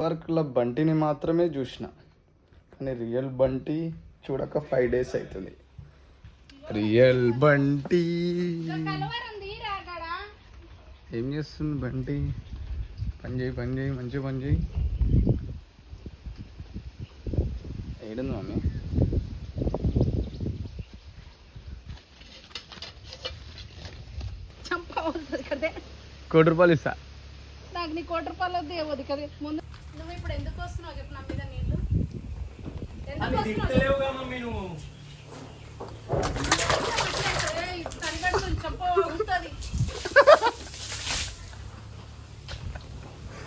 పార్క్లో బంటిని మాత్రమే చూసిన, కానీ రియల్ బంటి చూడక 5 days అవుతుంది. రియల్ బంటి ఏం చేస్తుంది బంటి? పని చేయి మంచిగా పని చేయి. ఏడుంది మమ్మీ? ₹1 ఇస్తా. నాకు నీ ₹1 వద్దు, ఏవద్దు కదా. ముందు నువ్వు ఇప్పుడు ఎందుకు వస్తున్నావు చెప్పు నా మీద నీళ్ళు?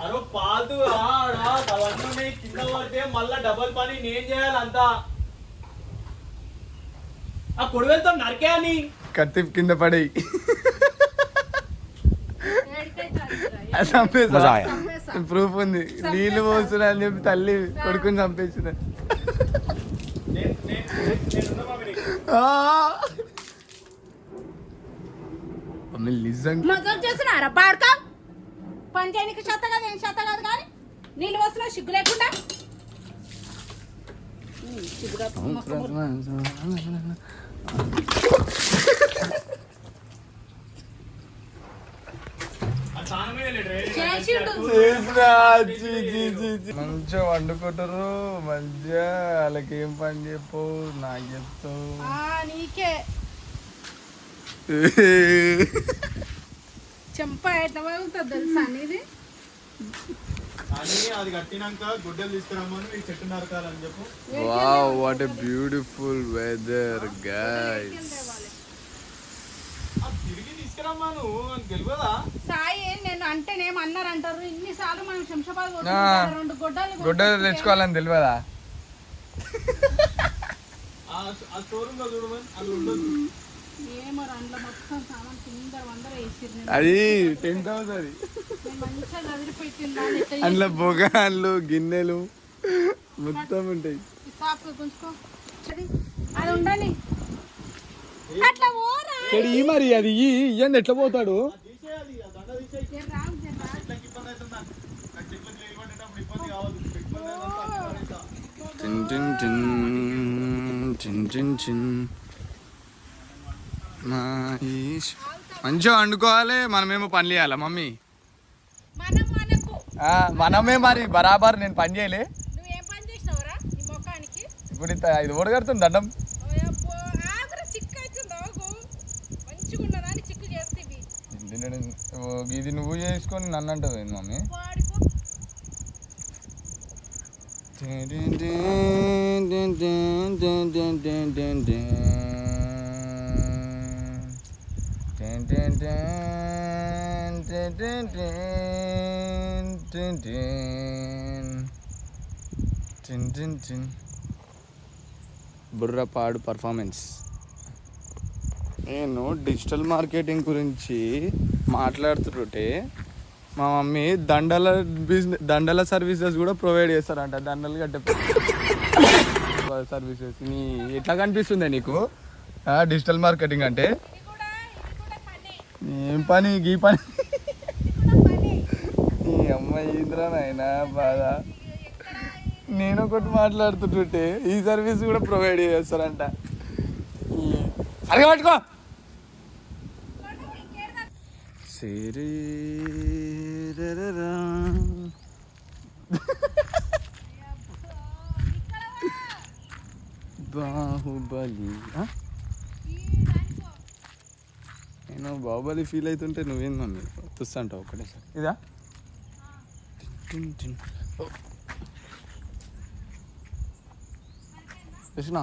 అరే పాదు అవన్నీ కింద పడితే మళ్ళా డబల్ పని నేను చేయాలంతా. ఆ కొడువెళ్తా నరికే అని కత్తి కింద పడి ప్రూఫ్ ఉంది. నీళ్ళు పోస్తున్నా అని చెప్పి తల్లి కొడుకుని చంపేసిన. చేస్తున్నారా పాడక పని చేయడానికి చేత కాదు, ఏం చేత కాదు. కానీ నీళ్ళు పోస్తున్నా సిగ్గు లేకుండా. మంచిగా వండుకుంటారు, మంచిగా వాళ్ళకి ఏం పని చెప్పు, నాకు చెప్తావు. నీకే చెంప ఎట్లా బాగుంటుంది తెలుసా అనేది. అది కట్టినాక గుడ్డలు తీసుకురామని మీకు చెట్టు నరకాలని చెప్పు. Wow, what a beautiful weather guys. తిరిగి తీసుకురామాను అని తెలియదా సాయి? నేను అంటేనేమన్నారు అంటారు. ఇన్నిసార్లు మనం శంషాబాద్ 2 గుడ్డలు తెచ్చుకోవాలని తెలియదా? ఆ స్టోర్ ఉందో చూడమని అది ఉండదు. ఏమో అందులో మొత్తం సామాన్ కింద వేసిరు. అది 10,000. అది మంచిగా చదిరిపోయి అందులో బొగాన్లు గిన్నెలు మొత్తం ఉంటాయి. అది ఉండాలి అట్లా మరి అది ఇయ్యండి ఎట్లా పోతాడు? మంచిగా వండుకోవాలి, మనమేమో పని చేయాలా మమ్మీ? మనమే మరి బరాబర్. నేను పని చేయలే. ఇప్పుడు ఇది ఓడగడుతుంది దండం. ఇది నువ్వు చేసుకొని నన్ను అంటావు ఏంది మమ్మీ? బుర్రపాడు పర్ఫార్మెన్స్. నేను డిజిటల్ మార్కెటింగ్ గురించి మాట్లాడుతుంటే మా మమ్మీ దండల సర్వీసెస్ కూడా ప్రొవైడ్ చేస్తారంట. దండలు కట్టే సర్వీసెస్. ఎట్లా కనిపిస్తుంది నీకు డిజిటల్ మార్కెటింగ్ అంటే? ఏం పని గీ పని? ఈ అమ్మాయి ఇంద్రా నాయనా బాధ. నేను ఒకటి మాట్లాడుతుంటే ఈ సర్వీస్ కూడా ప్రొవైడ్ చేస్తారంట. అరగా పట్టుకో. బాహుబలి. నేను బాహుబలి ఫీల్ అవుతుంటే నువ్వేంది మమ్మీ చూస్తాంటావు ఒకటేసారి? ఇదా కృష్ణ